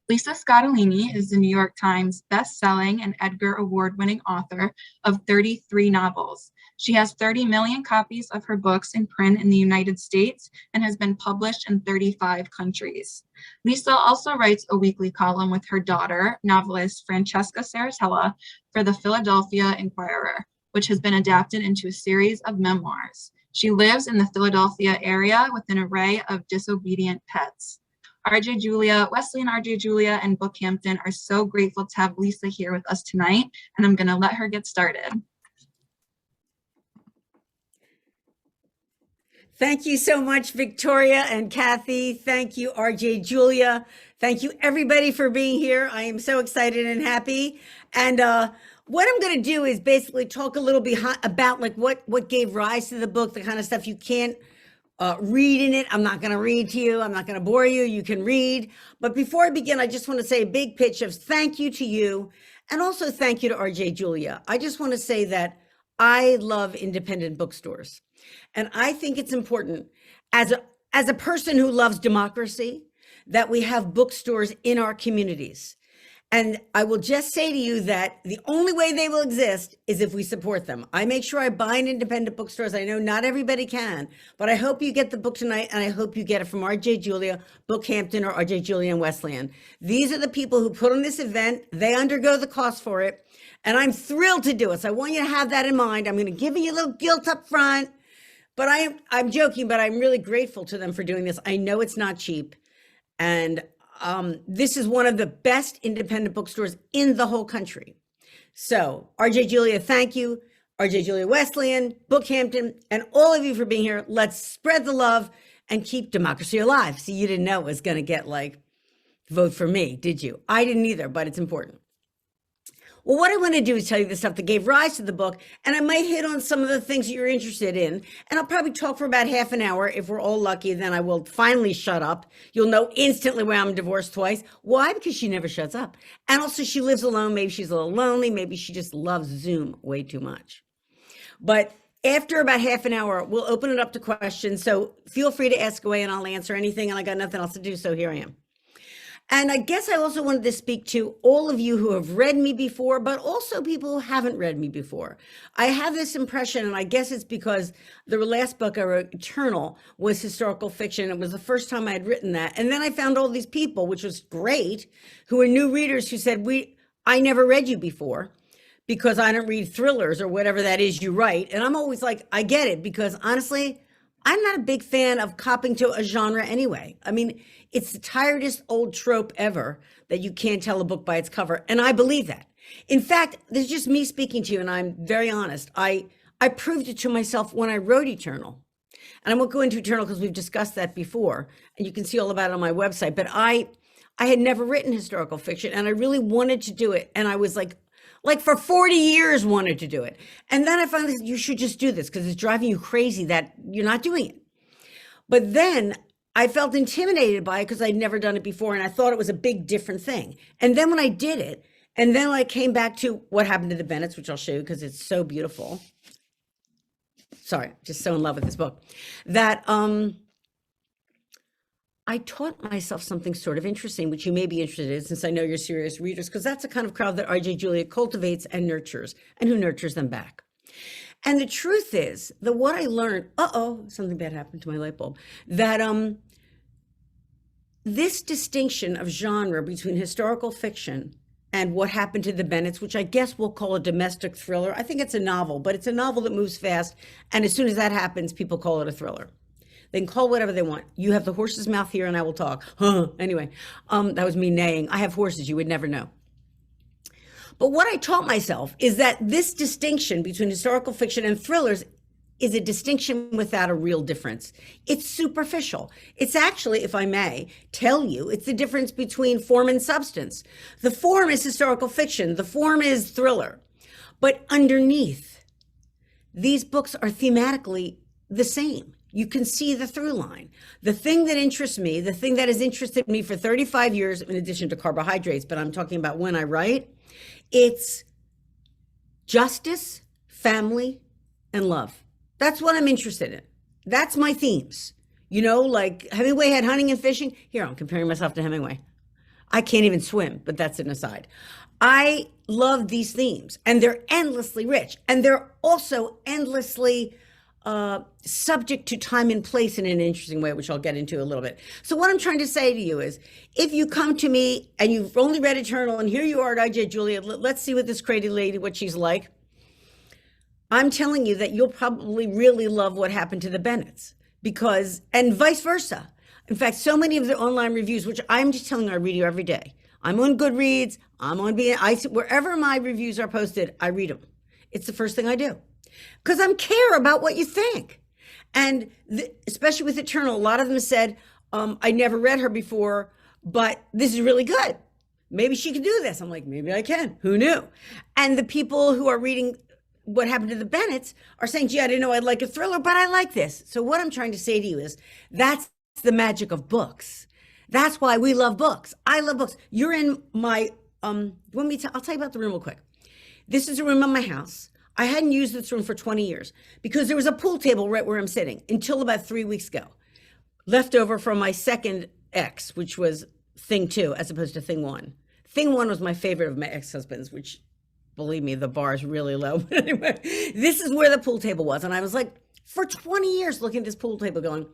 Lisa Scottoline is the New York Times best-selling and Edgar Award-winning author of 33 novels. She has 30 million copies of her books in print in the United States and has been published in 35 countries. Lisa also writes a weekly column with her daughter, novelist Francesca Saratella, for the Philadelphia Inquirer, which has been adapted into a series of memoirs. She lives in the Philadelphia area with an array of disobedient pets. RJ Julia, Wesley and RJ Julia, and Bookhampton are so grateful to have Lisa here with us tonight, and I'm going to let her get started. Thank you so much, Victoria and Kathy. Thank you, RJ Julia. Thank you, everybody, for being here. I am so excited and happy. And what I'm going to do is basically talk a little about like what gave rise to the book, the kind of stuff you can't read in it. I'm not going to read to you. I'm not going to bore you. You can read. But before I begin, I just want to say a big pitch of thank you to you. And also thank you to RJ Julia. I just want to say that I love independent bookstores. And I think it's important as a person who loves democracy that we have bookstores in our communities. And I will just say to you that the only way they will exist is if we support them. I make sure I buy in independent bookstores. I know not everybody can, but I hope you get the book tonight, and I hope you get it from RJ Julia, Bookhampton, or RJ Julia and Wesleyan. These are the people who put on this event. They undergo the cost for it, and I'm thrilled to do it. So I want you to have that in mind. I'm going to give you a little guilt up front, but I'm joking, but I'm really grateful to them for doing this. I know it's not cheap, and this is one of the best independent bookstores in the whole country. So RJ Julia, thank you. RJ Julia Wesleyan, Bookhampton, and all of you for being here. Let's spread the love and keep democracy alive. See, you didn't know it was going to get like, vote for me, did you? I didn't either, but it's important. Well, what I want to do is tell you the stuff that gave rise to the book, and I might hit on some of the things that you're interested in, and I'll probably talk for about half an hour. If we're all lucky, then I will finally shut up. You'll know instantly why I'm divorced twice. Why? Because she never shuts up. And also she lives alone. Maybe she's a little lonely. Maybe she just loves Zoom way too much. But after about half an hour, we'll open it up to questions. So feel free to ask away and I'll answer anything, and I got nothing else to do, so here I am. And I guess I also wanted to speak to all of you who have read me before, but also people who haven't read me before. I have this impression, and I guess it's because the last book I wrote, Eternal, was historical fiction. It was the first time I had written that. And then I found all these people, which was great, who were new readers who said, I never read you before because I don't read thrillers or whatever that is you write. And I'm always like, I get it, because honestly, I'm not a big fan of copying to a genre anyway. I mean, it's the tiredest old trope ever that you can't tell a book by its cover. And I believe that. In fact, this is just me speaking to you, and I'm very honest. I proved it to myself when I wrote Eternal. And I won't go into Eternal because we've discussed that before, and you can see all about it on my website. But I had never written historical fiction, and I really wanted to do it. And I was like for 40 years wanted to do it. And then I finally said, you should just do this because it's driving you crazy that you're not doing it. But then I felt intimidated by it because I'd never done it before, and I thought it was a big different thing. And then when I did it, and then I came back to what happened to the Bennetts, which I'll show you because it's so beautiful. Sorry, just so in love with this book, that I taught myself something sort of interesting, which you may be interested in, since I know you're serious readers, because that's the kind of crowd that RJ Julia cultivates and nurtures, and who nurtures them back. And the truth is that what I learned, something bad happened to my light bulb, that this distinction of genre between historical fiction and what happened to the Bennetts, which I guess we'll call a domestic thriller. I think it's a novel, but it's a novel that moves fast. And as soon as that happens, people call it a thriller. They can call whatever they want. You have the horse's mouth here and I will talk. Anyway, that was me neighing. I have horses, you would never know. But what I taught myself is that this distinction between historical fiction and thrillers is a distinction without a real difference. It's superficial. It's actually, if I may tell you, it's the difference between form and substance. The form is historical fiction. The form is thriller. But underneath, these books are thematically the same. You can see the through line. The thing that interests me, the thing that has interested me for 35 years, in addition to carbohydrates, but I'm talking about when I write, it's justice, family, and love. That's what I'm interested in. That's my themes. You know, like Hemingway had hunting and fishing. Here, I'm comparing myself to Hemingway. I can't even swim, but that's an aside. I love these themes, and they're endlessly rich, and they're also endlessly subject to time and place in an interesting way, which I'll get into a little bit. So what I'm trying to say to you is, if you come to me and you've only read Eternal, and here you are at IJ Julia, let's see what this crazy lady, what she's like. I'm telling you that you'll probably really love what happened to the Bennetts, because, and vice versa. In fact, so many of the online reviews, which I'm just telling you, I read you every day. I'm on Goodreads, I'm on wherever my reviews are posted, I read them. It's the first thing I do, because I care about what you think. And especially with Eternal, a lot of them said, I never read her before, but this is really good. Maybe she can do this. I'm like, maybe I can. Who knew? And the people who are reading what happened to the Bennetts are saying, gee, I didn't know I'd like a thriller, but I like this. So what I'm trying to say to you is, that's the magic of books. That's why we love books. I love books. You're in my, I'll tell you about the room real quick. This is a room in my house. I hadn't used this room for 20 years because there was a pool table right where I'm sitting until about 3 weeks ago, left over from my second ex, which was thing 2, as opposed to thing 1. Thing 1 was my favorite of my ex-husbands, which, believe me, the bar is really low. But anyway, this is where the pool table was. And I was like, for 20 years looking at this pool table going,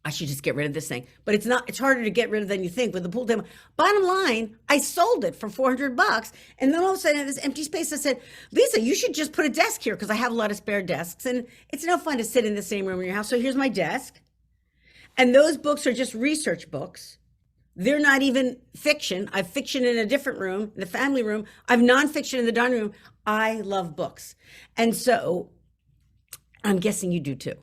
I should just get rid of this thing. But it's harder to get rid of than you think with the pool table. Bottom line, I sold it for $400. And then all of a sudden, in this empty space, I said, Lisa, you should just put a desk here, because I have a lot of spare desks. And it's no fun to sit in the same room in your house. So here's my desk. And those books are just research books. They're not even fiction. I've fiction in a different room, in the family room. I've nonfiction in the dining room. I love books. And so I'm guessing you do too.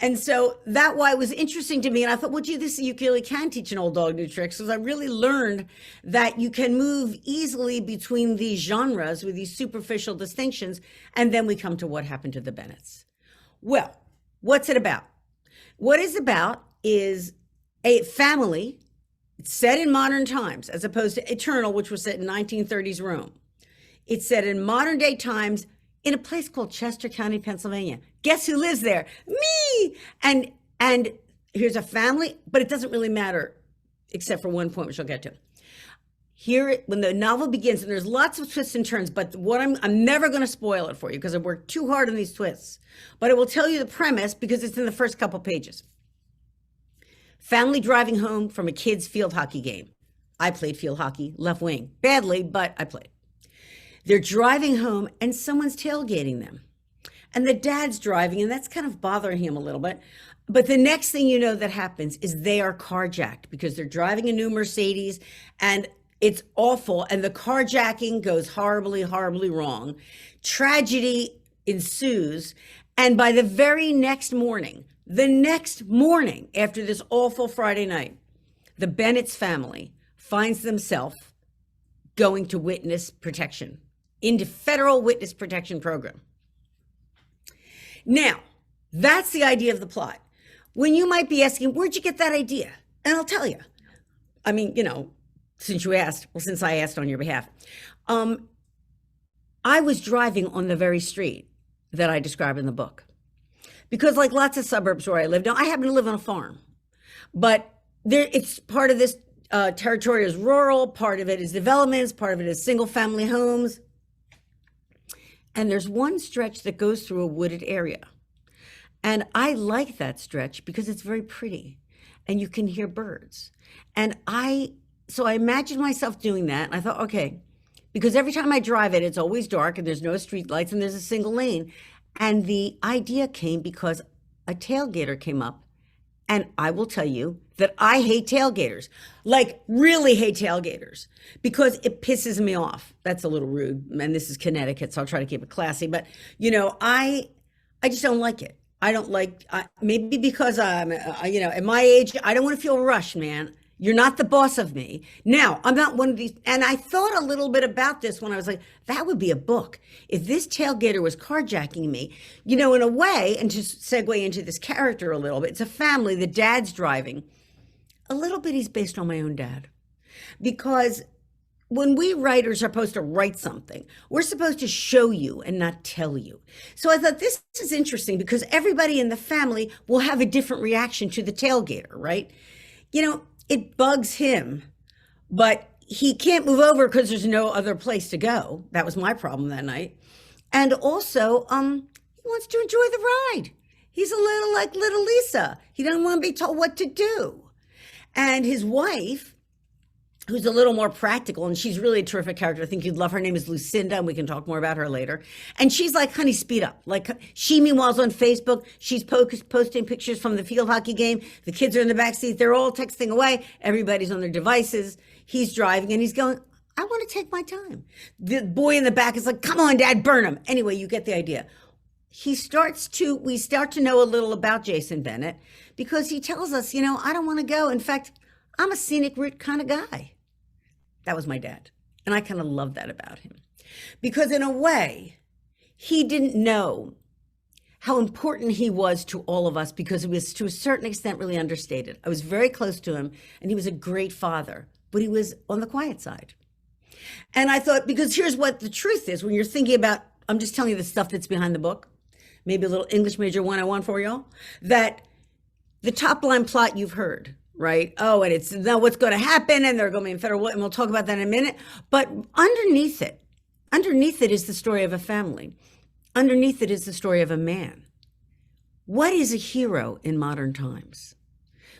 And so that why it was interesting to me. And I thought, well, gee, you really can teach an old dog new tricks, because I really learned that you can move easily between these genres with these superficial distinctions. And then we come to what happened to the Bennetts. Well, what's it about? What it's about is a family set in modern times, as opposed to Eternal, which was set in 1930s Rome. It's set in modern day times in a place called Chester County, Pennsylvania. Guess who lives there? Me! And here's a family, but it doesn't really matter, except for one point, which I'll get to. Here, when the novel begins, and there's lots of twists and turns, but what I'm never going to spoil it for you, because I worked too hard on these twists. But I will tell you the premise, because it's in the first couple pages. Family driving home from a kid's field hockey game. I played field hockey, left wing. Badly, but I played. They're driving home and someone's tailgating them. And the dad's driving, and that's kind of bothering him a little bit. But the next thing you know that happens is they are carjacked, because they're driving a new Mercedes, and it's awful. And the carjacking goes horribly, horribly wrong. Tragedy ensues. And by the very next morning after this awful Friday night, the Bennetts family finds themselves going to witness protection, into federal witness protection program. Now, that's the idea of the plot. When you might be asking, where'd you get that idea? And I'll tell you. I mean, since I asked on your behalf. I was driving on the very street that I describe in the book. Because like lots of suburbs where I live, now I happen to live on a farm, but it's part of this territory is rural, part of it is developments, part of it is single family homes. And there's one stretch that goes through a wooded area. And I like that stretch because it's very pretty and you can hear birds. So I imagined myself doing that. And I thought, okay, because every time I drive it, it's always dark and there's no street lights and there's a single lane. And the idea came because a tailgater came up. And I will tell you that I hate tailgaters, like really hate tailgaters, because it pisses me off. That's a little rude. And this is Connecticut, so I'll try to keep it classy. But, I just don't like it. I don't like, maybe because I'm, at my age, I don't want to feel rushed, man. You're not the boss of me. Now, I'm not one of these. And I thought a little bit about this when I was like, that would be a book. If this tailgater was carjacking me, in a way, and to segue into this character a little bit, it's a family, the dad's driving. A little bit he's based on my own dad. Because when we writers are supposed to write something, we're supposed to show you and not tell you. So I thought this is interesting because everybody in the family will have a different reaction to the tailgater, right? It bugs him, but he can't move over because there's no other place to go. That was my problem that night. And also, he wants to enjoy the ride. He's a little like little Lisa. He doesn't want to be told what to do. And his wife, who's a little more practical, and she's really a terrific character. I think you'd love her. Her name is Lucinda, and we can talk more about her later. And she's like, honey, speed up. Like, she, meanwhile, is on Facebook. She's posting pictures from the field hockey game. The kids are in the backseat. They're all texting away. Everybody's on their devices. He's driving, and he's going, I want to take my time. The boy in the back is like, come on, Dad, burn him. Anyway, you get the idea. We start to know a little about Jason Bennett because he tells us, I don't want to go. In fact, I'm a scenic route kind of guy. That was my dad. And I kind of love that about him. Because in a way, he didn't know how important he was to all of us because it was to a certain extent really understated. I was very close to him and he was a great father, but he was on the quiet side. And I thought, because here's what the truth is when you're thinking about, I'm just telling you the stuff that's behind the book, maybe a little English major 101 for y'all, that the top line plot you've heard, right? Oh, and it's now what's going to happen, and they're going to be in federal, and we'll talk about that in a minute. But underneath it is the story of a family. Underneath it is the story of a man. What is a hero in modern times?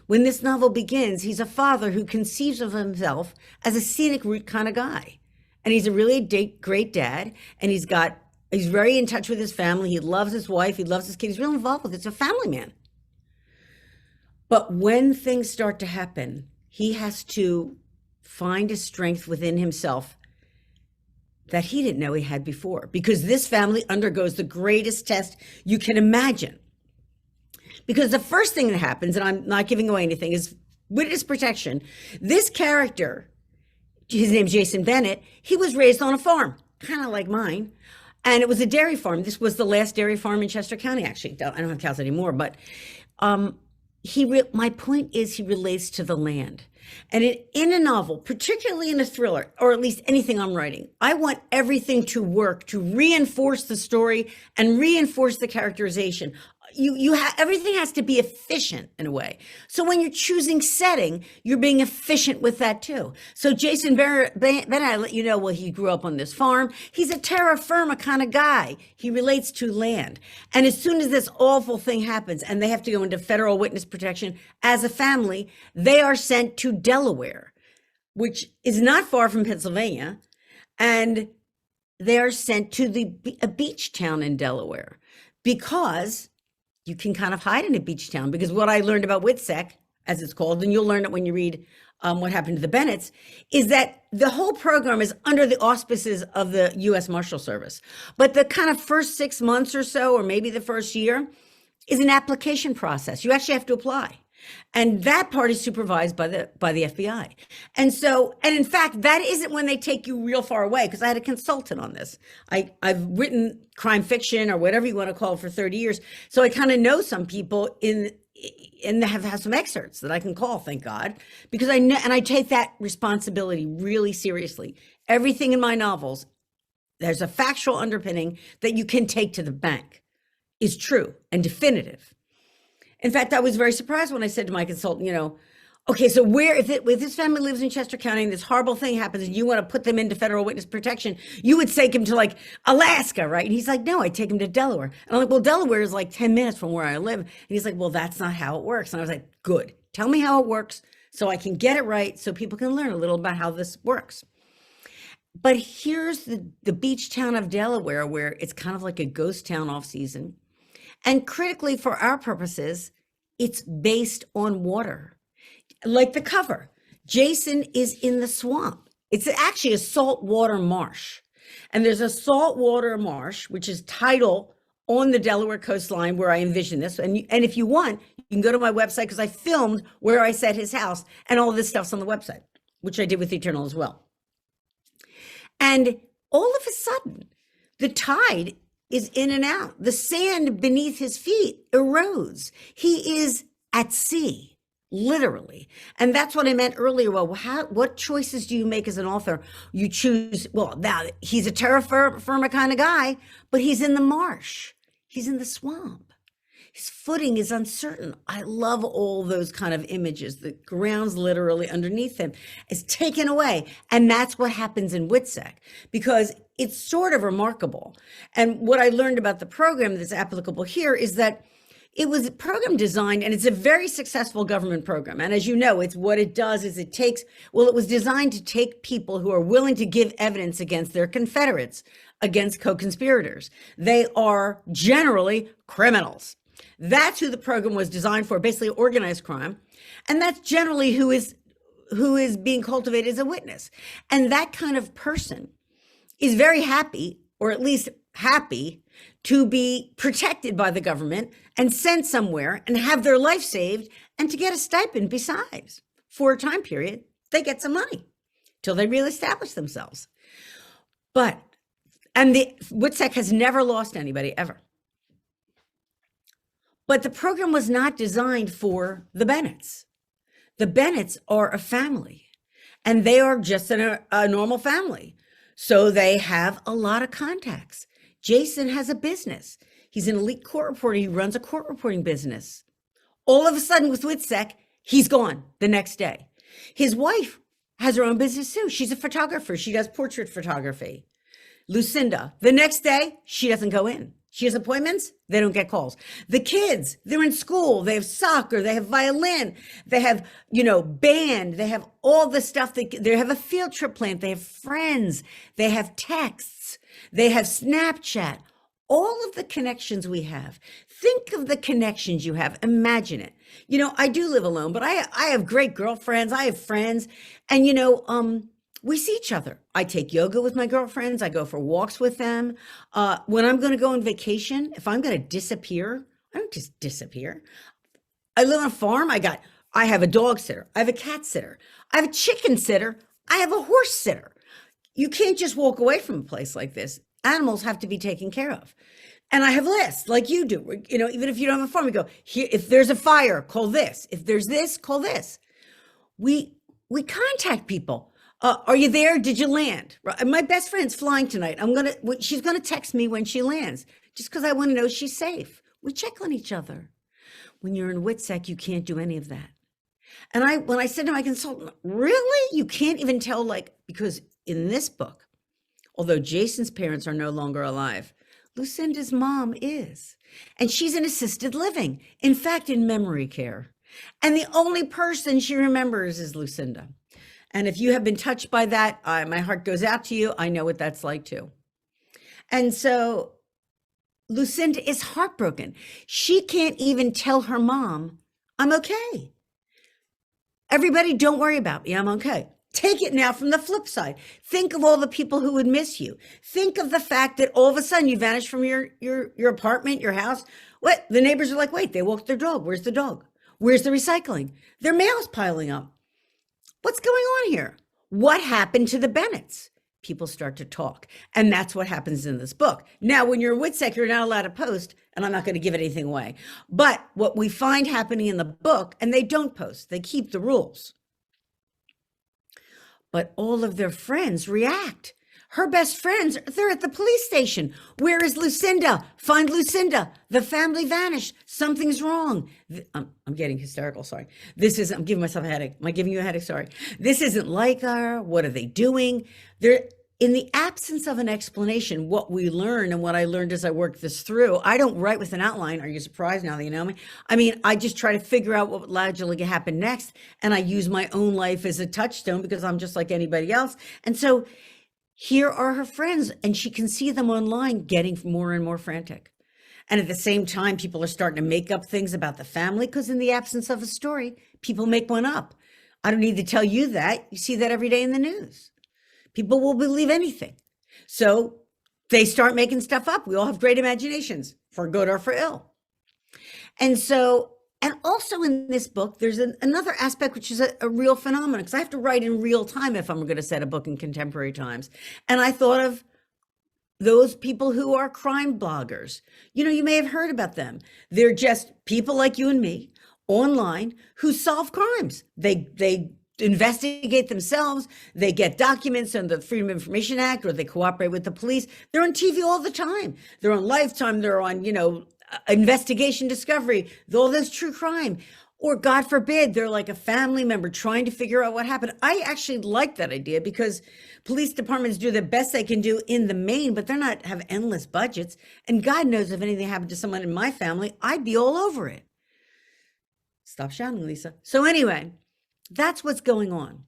When this novel begins, he's a father who conceives of himself as a scenic route kind of guy. And he's a really great dad, and he's very in touch with his family. He loves his wife, he loves his kids, he's real involved with it. It's a family man. But when things start to happen, he has to find a strength within himself that he didn't know he had before, because this family undergoes the greatest test you can imagine. Because the first thing that happens, and I'm not giving away anything, is witness protection. This character, his name's Jason Bennett, he was raised on a farm, kind of like mine. And it was a dairy farm. This was the last dairy farm in Chester County, actually. I don't have cows anymore, but my point is he relates to the land. And in a novel, particularly in a thriller, or at least anything I'm writing, I want everything to work to reinforce the story and reinforce the characterization. Everything has to be efficient in a way. So when you're choosing setting, you're being efficient with that too. So Jason Bennett, I let you know, well, he grew up on this farm. He's a terra firma kind of guy. He relates to land. And as soon as this awful thing happens and they have to go into federal witness protection as a family, they are sent to Delaware, which is not far from Pennsylvania. And they are sent to a beach town in Delaware because you can kind of hide in a beach town. Because what I learned about WITSEC, as it's called, and you'll learn it when you read what happened to the Bennetts, is that the whole program is under the auspices of the U.S. Marshal Service. But the kind of first 6 months or so, or maybe the first year, is an application process. You actually have to apply. And that part is supervised by the FBI. And in fact, that isn't when they take you real far away, because I had a consultant on this. I've written crime fiction or whatever you want to call it for 30 years. So I kind of know some people and have some excerpts that I can call, thank God, because I know, and I take that responsibility really seriously. Everything in my novels, there's a factual underpinning that you can take to the bank, is true and definitive. In fact, I was very surprised when I said to my consultant, okay, so if this family lives in Chester County and this horrible thing happens and you want to put them into federal witness protection, you would take him to like Alaska, right? And he's like, no, I'd take him to Delaware. And I'm like, well, Delaware is like 10 minutes from where I live. And he's like, well, that's not how it works. And I was like, good, tell me how it works so I can get it right so people can learn a little about how this works. But here's the beach town of Delaware, where it's kind of like a ghost town off season. And critically for our purposes, it's based on water. Like the cover, Jason is in the swamp. It's actually a saltwater marsh. And there's a saltwater marsh, which is tidal on the Delaware coastline where I envision this. And if you want, you can go to my website, because I filmed where I set his house, and all of this stuff's on the website, which I did with Eternal as well. And all of a sudden, the tide is in and out. The sand beneath his feet erodes. He is at sea, literally. And that's what I meant earlier. Well, what choices do you make as an author? You choose, well, now he's a terra firma kind of guy, but he's in the marsh. He's in the swamp. His footing is uncertain. I love all those kind of images. The ground's literally underneath him is taken away. And that's what happens in Witzek, because it's sort of remarkable. And what I learned about the program that's applicable here is that it was a program designed, and it's a very successful government program. And as you know, it's what it does is it was designed to take people who are willing to give evidence against their Confederates, against co-conspirators. They are generally criminals. That's who the program was designed for, basically organized crime. And that's generally who is being cultivated as a witness. And that kind of person is very happy, or at least happy, to be protected by the government and sent somewhere and have their life saved, and to get a stipend besides. For a time period, they get some money till they reestablish themselves. And the Witzek has never lost anybody, ever. But the program was not designed for the Bennetts. The Bennetts are a family, and they are just a normal family. So they have a lot of contacts. Jason has a business. He's an elite court reporter. He runs a court reporting business. All of a sudden with Witzek, he's gone the next day. His wife has her own business too. She's a photographer. She does portrait photography. Lucinda, the next day, she doesn't go in. She has appointments, they don't get calls. The kids, they're in school, they have soccer, they have violin, they have, band, they have all the stuff, they have a field trip planned, they have friends, they have texts, they have Snapchat, all of the connections we have. Think of the connections you have, imagine it. I do live alone, but I have great girlfriends, I have friends, and we see each other. I take yoga with my girlfriends. I go for walks with them. When I'm going to go on vacation, if I'm going to disappear, I don't just disappear. I live on a farm. I have a dog sitter. I have a cat sitter. I have a chicken sitter. I have a horse sitter. You can't just walk away from a place like this. Animals have to be taken care of. And I have lists like you do. Even if you don't have a farm, we go, here, if there's a fire, call this. If there's this, call this. We contact people. Are you there? Did you land? My best friend's flying tonight. She's going to text me when she lands, just because I want to know she's safe. We check on each other. When you're in Witzek, you can't do any of that. And when I said to my consultant, really? You can't even tell, because in this book, although Jason's parents are no longer alive, Lucinda's mom is. And she's in assisted living. In fact, in memory care. And the only person she remembers is Lucinda. And if you have been touched by that, my heart goes out to you. I know what that's like too. And so Lucinda is heartbroken. She can't even tell her mom, I'm okay. Everybody, don't worry about me. I'm okay. Take it now from the flip side. Think of all the people who would miss you. Think of the fact that all of a sudden you vanish from your apartment, your house. What? The neighbors are like, wait, they walked their dog. Where's the dog? Where's the recycling? Their mail's piling up. What's going on here? What happened to the Bennetts? People start to talk. And that's what happens in this book. Now, when you're in Witzek, you're not allowed to post, and I'm not going to give anything away. But what we find happening in the book, and they don't post, they keep the rules. But all of their friends react. Her best friends, they're at the police station. Where is Lucinda? Find Lucinda. The family vanished. Something's wrong. I'm getting hysterical, sorry. I'm giving myself a headache. Am I giving you a headache? Sorry. This isn't like her. What are they doing? In the absence of an explanation, what we learn and what I learned as I worked this through, I don't write with an outline. Are you surprised now that you know me? I just try to figure out what logically happen next. And I use my own life as a touchstone because I'm just like anybody else. And so here are her friends, and she can see them online getting more and more frantic. And at the same time, people are starting to make up things about the family because in the absence of a story, people make one up. I don't need to tell you that. You see that every day in the news. People will believe anything. So they start making stuff up. We all have great imaginations, for good or for ill. And also in this book, there's another aspect, which is a real phenomenon, because I have to write in real time if I'm going to set a book in contemporary times. And I thought of those people who are crime bloggers. You may have heard about them. They're just people like you and me online who solve crimes. They investigate themselves. They get documents under the Freedom of Information Act, or they cooperate with the police. They're on TV all the time. They're on Lifetime. They're on, investigation, discovery, all those true crime. Or God forbid, they're like a family member trying to figure out what happened. I actually like that idea because police departments do the best they can do in the main, but they're not have endless budgets. And God knows if anything happened to someone in my family, I'd be all over it. Stop shouting, Lisa. So anyway, that's what's going on.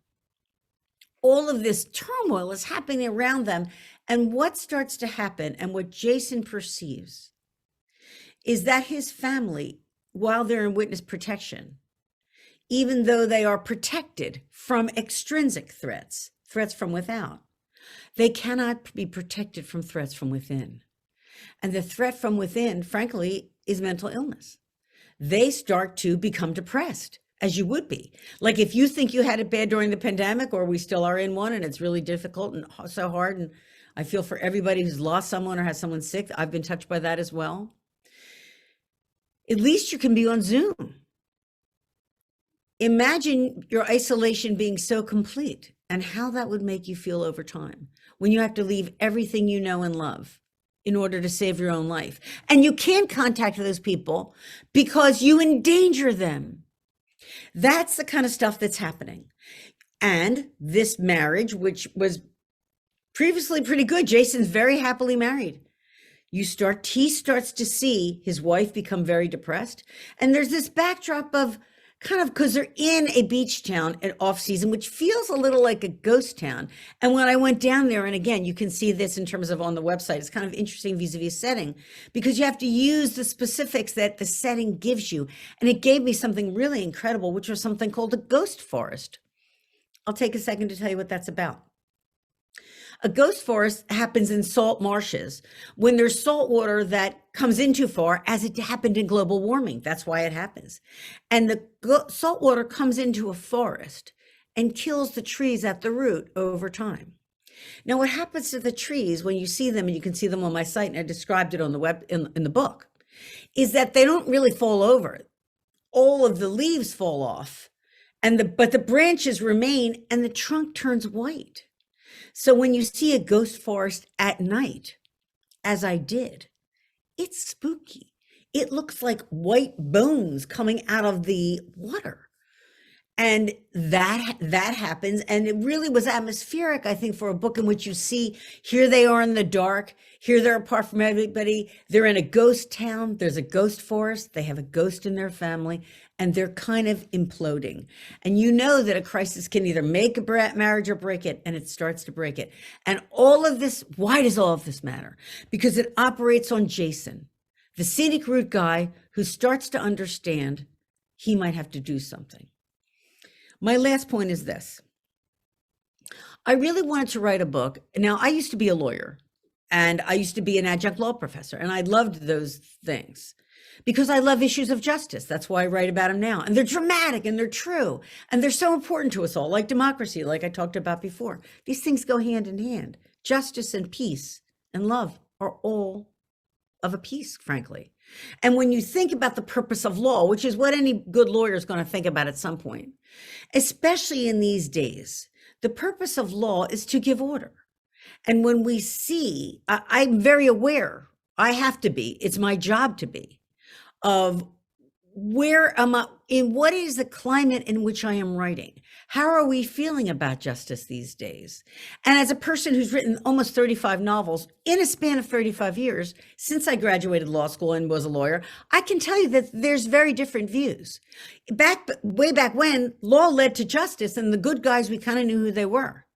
All of this turmoil is happening around them. And what starts to happen, and what Jason perceives, is that his family, while they're in witness protection, even though they are protected from extrinsic threats, threats from without, they cannot be protected from threats from within. And the threat from within, frankly, is mental illness. They start to become depressed, as you would be. Like if you think you had it bad during the pandemic, or we still are in one, and it's really difficult and so hard, and I feel for everybody who's lost someone or has someone sick. I've been touched by that as well. At least you can be on Zoom. Imagine your isolation being so complete and how that would make you feel over time when you have to leave everything you know and love in order to save your own life. And you can't contact those people because you endanger them. That's the kind of stuff that's happening. And this marriage, which was previously pretty good, Jason's very happily married. He starts to see his wife become very depressed. And there's this backdrop of kind of, because they're in a beach town at off season, which feels a little like a ghost town. And when I went down there, and again, you can see this in terms of on the website, it's kind of interesting vis-a-vis setting, because you have to use the specifics that the setting gives you. And it gave me something really incredible, which was something called a ghost forest. I'll take a second to tell you what that's about. A ghost forest happens in salt marshes when there's salt water that comes in too far, as it happened in global warming. That's why it happens. And the salt water comes into a forest and kills the trees at the root over time. Now, what happens to the trees when you see them, and you can see them on my site, and I described it on the web in the book, is that they don't really fall over. All of the leaves fall off, but the branches remain, and the trunk turns white. So when you see a ghost forest at night, as I did, it's spooky. It looks like white bones coming out of the water. And that happens. And it really was atmospheric, I think, for a book in which you see, here they are in the dark. Here they're apart from everybody. They're in a ghost town. There's a ghost forest. They have a ghost in their family, and they're kind of imploding. And you know that a crisis can either make a marriage or break it, and it starts to break it. And all of this, why does all of this matter? Because it operates on Jason, the scenic route guy who starts to understand he might have to do something. My last point is this. I really wanted to write a book. Now, I used to be a lawyer, and I used to be an adjunct law professor, and I loved those things because I love issues of justice. That's why I write about them now. And they're dramatic, and they're true, and they're so important to us all, like democracy, like I talked about before. These things go hand in hand. Justice and peace and love are all of a piece, frankly. And when you think about the purpose of law, which is what any good lawyer is going to think about at some point, especially in these days, the purpose of law is to give order. And when we see, I'm very aware, I have to be, it's my job to be, of where am I, in what is the climate in which I am writing? How are we feeling about justice these days? And as a person who's written almost 35 novels in a span of 35 years, since I graduated law school and was a lawyer, I can tell you that there's very different views. Way back when, law led to justice, and the good guys, we kind of knew who they were.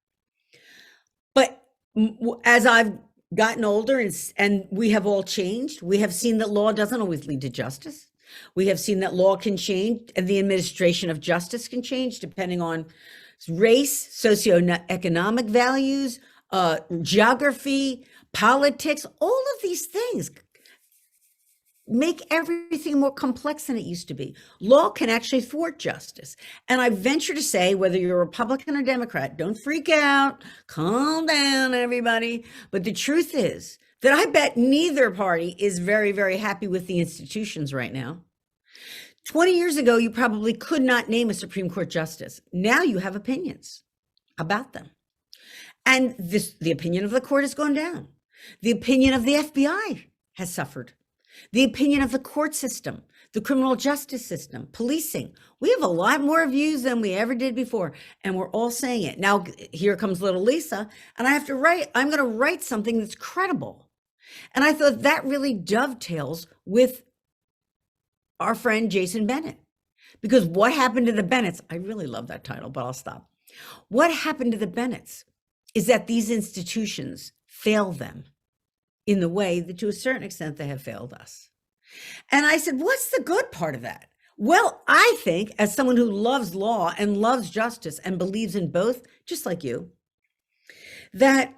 But as I've gotten older and we have all changed, we have seen that law doesn't always lead to justice. We have seen that law can change, and the administration of justice can change depending on race, socioeconomic values, geography, politics. All of these things make everything more complex than it used to be. Law can actually thwart justice. And I venture to say, whether you're a Republican or Democrat, don't freak out, calm down, everybody. But the truth is that I bet neither party is very, very happy with the institutions right now. 20 years ago, you probably could not name a Supreme Court justice. Now you have opinions about them. And the opinion of the court has gone down. The opinion of the FBI has suffered. the opinion of the court system, the criminal justice system, policing. We have a lot more views than we ever did before, and we're all saying it. Now, here comes little Lisa, and I'm going to write something that's credible. And I thought that really dovetails with our friend Jason Bennett. Because what happened to the Bennetts? I really love that title, but I'll stop. What happened to the Bennetts is that these institutions fail them in the way that to a certain extent they have failed us. And I said, what's the good part of that? Well, I think as someone who loves law and loves justice and believes in both, just like you, that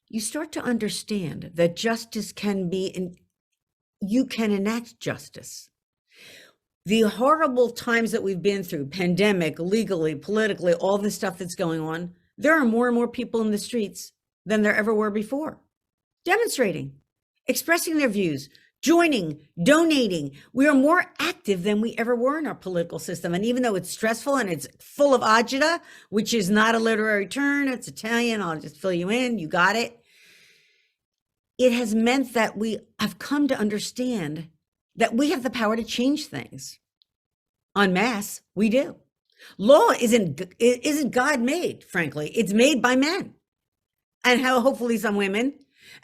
you start to understand that justice can be, and you can enact justice. The horrible times that we've been through, pandemic, legally, politically, all this stuff that's going on, there are more and more people in the streets than there ever were before, demonstrating, expressing their views, joining, donating. We are more active than we ever were in our political system. And even though it's stressful and it's full of agita, which is not a literary term, it's Italian, I'll just fill you in, you got it. It has meant that we have come to understand that we have the power to change things. En masse, we do. Law isn't God made, frankly. It's made by men. And how hopefully some women,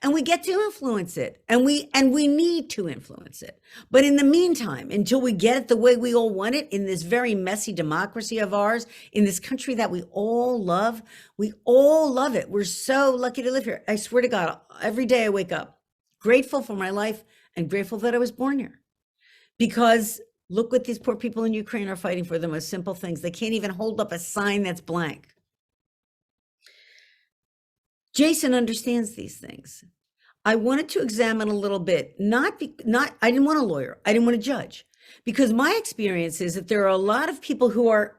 and we get to influence it, and we need to influence it. But in the meantime, until we get it the way we all want it in this very messy democracy of ours, in this country that we all love it. We're so lucky to live here. I swear to God, every day I wake up grateful for my life and grateful that I was born here. Because look what these poor people in Ukraine are fighting for, the most simple things. They can't even hold up a sign that's blank. Jason understands these things. I wanted to examine a little bit, I didn't want a lawyer. I didn't want a judge, because my experience is that there are a lot of people who are,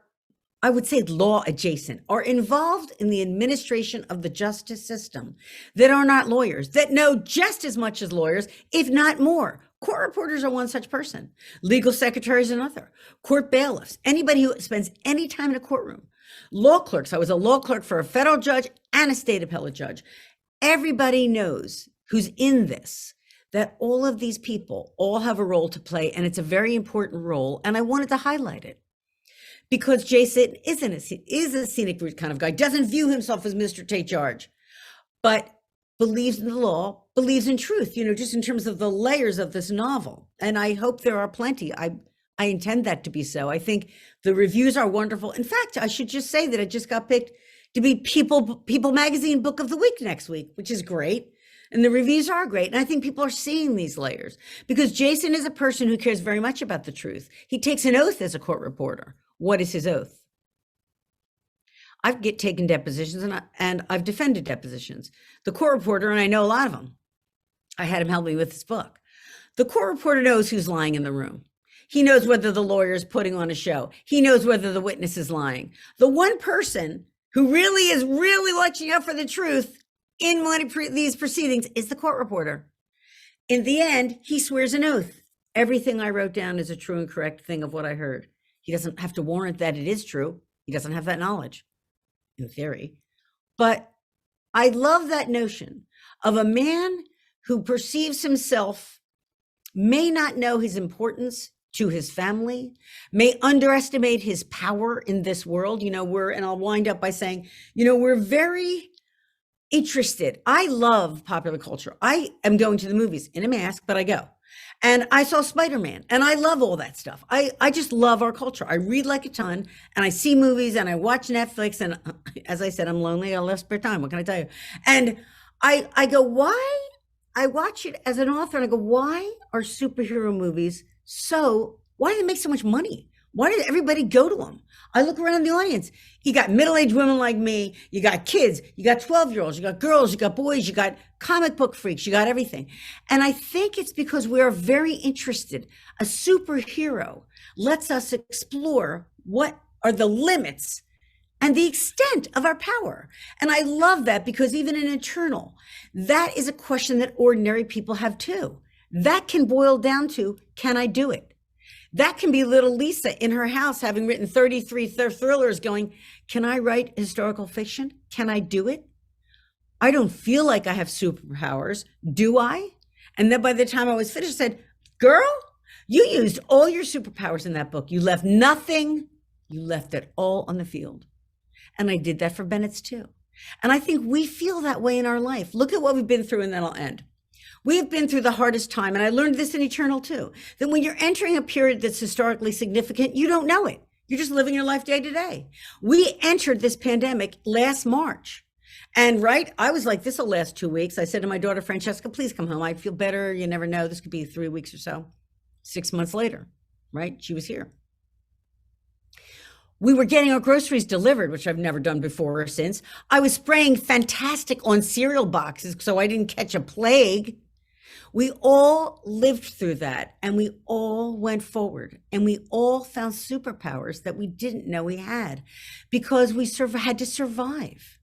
I would say, law adjacent, are involved in the administration of the justice system that are not lawyers, that know just as much as lawyers, if not more. Court reporters are one such person. Legal secretaries another. Court bailiffs, anybody who spends any time in a courtroom. Law clerks. I was a law clerk for a federal judge and a state appellate judge. Everybody knows who's in this, that all of these people all have a role to play, and it's a very important role. And I wanted to highlight it because Jason is a scenic route kind of guy, doesn't view himself as Mr. Take Charge, but believes in the law, believes in truth, just in terms of the layers of this novel. And I hope there are plenty. I intend that to be so. I think the reviews are wonderful. In fact, I should just say that it just got picked to be People Magazine Book of the Week next week, which is great. And the reviews are great. And I think people are seeing these layers because Jason is a person who cares very much about the truth. He takes an oath as a court reporter. What is his oath? I've taken depositions and I've defended depositions. The court reporter, and I know a lot of them, I had him help me with this book. The court reporter knows who's lying in the room. He knows whether the lawyer is putting on a show. He knows whether the witness is lying. The one person who really is watching out for the truth in one of these proceedings is the court reporter. In the end, he swears an oath. Everything I wrote down is a true and correct thing of what I heard. He doesn't have to warrant that it is true. He doesn't have that knowledge, in theory. But I love that notion of a man who perceives himself, may not know his importance to his family, may underestimate his power in this world. And I'll wind up by saying, we're very interested. I love popular culture. I am going to the movies in a mask, but I go. And I saw Spider-Man, and I love all that stuff. I just love our culture. I read like a ton, and I see movies, and I watch Netflix, and as I said, I'm lonely. I love spare time. What can I tell you? And I go, why? I watch it as an author, and I go, why are superhero movies why do they make so much money? Why did everybody go to them? I look around the audience. You got middle-aged women like me. You got kids. You got 12-year-olds. You got girls. You got boys. You got comic book freaks. You got everything. And I think it's because we are very interested. A superhero lets us explore what are the limits and the extent of our power. And I love that because even in Eternal, that is a question that ordinary people have too. That can boil down to, can I do it? That can be little Lisa in her house, having written 33 thrillers going, can I write historical fiction? Can I do it? I don't feel like I have superpowers. Do I? And then by the time I was finished, I said, girl, you used all your superpowers in that book. You left nothing. You left it all on the field. And I did that for Bennetts too. And I think we feel that way in our life. Look at what we've been through, and then I'll end. We have been through the hardest time. And I learned this in Eternal too, that when you're entering a period that's historically significant, you don't know it. You're just living your life day to day. We entered this pandemic last March. And right, I was like, this will last 2 weeks. I said to my daughter, Francesca, please come home. I feel better. You never know. This could be 3 weeks or so. 6 months later, right? She was here. We were getting our groceries delivered, which I've never done before or since. I was spraying Fantastic on cereal boxes so I didn't catch a plague. We all lived through that, and we all went forward, and we all found superpowers that we didn't know we had because we had to survive.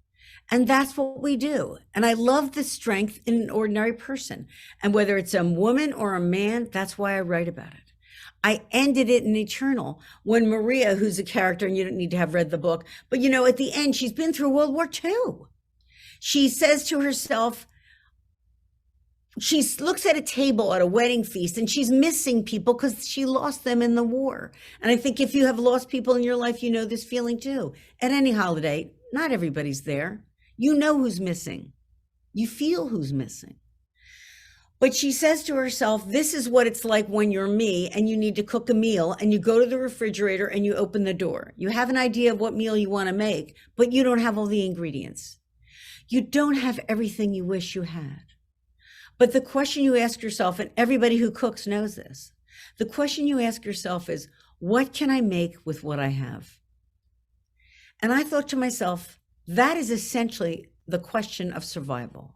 And that's what we do. And I love the strength in an ordinary person. And whether it's a woman or a man, that's why I write about it. I ended it in Eternal when Maria, who's a character, and you don't need to have read the book, but you know, at the end, she's been through World War II. She says to herself, she looks at a table at a wedding feast and she's missing people because she lost them in the war. And I think if you have lost people in your life, you know this feeling too. At any holiday, not everybody's there. You know who's missing. You feel who's missing. But she says to herself, this is what it's like when you're me and you need to cook a meal and you go to the refrigerator and you open the door. You have an idea of what meal you want to make, but you don't have all the ingredients. You don't have everything you wish you had. But the question you ask yourself, and everybody who cooks knows this, the question you ask yourself is, what can I make with what I have? And I thought to myself, that is essentially the question of survival.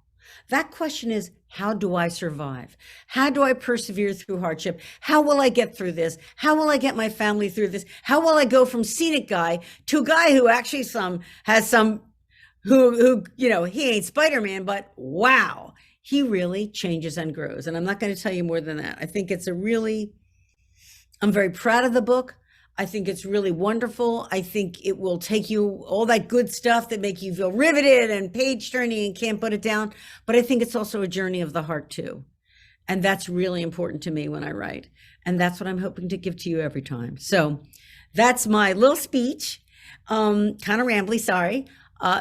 That question is, how do I survive? How do I persevere through hardship? How will I get through this? How will I get my family through this? How will I go from scenic guy to a guy who actually who you know, he ain't Spider-Man, but wow, he really changes and grows. And I'm not going to tell you more than that. I think it's I'm very proud of the book. I think it's really wonderful. I think it will take you all that good stuff that make you feel riveted and page turning and can't put it down. But I think it's also a journey of the heart too. And that's really important to me when I write. And that's what I'm hoping to give to you every time. So that's my little speech. Kind of rambly, sorry.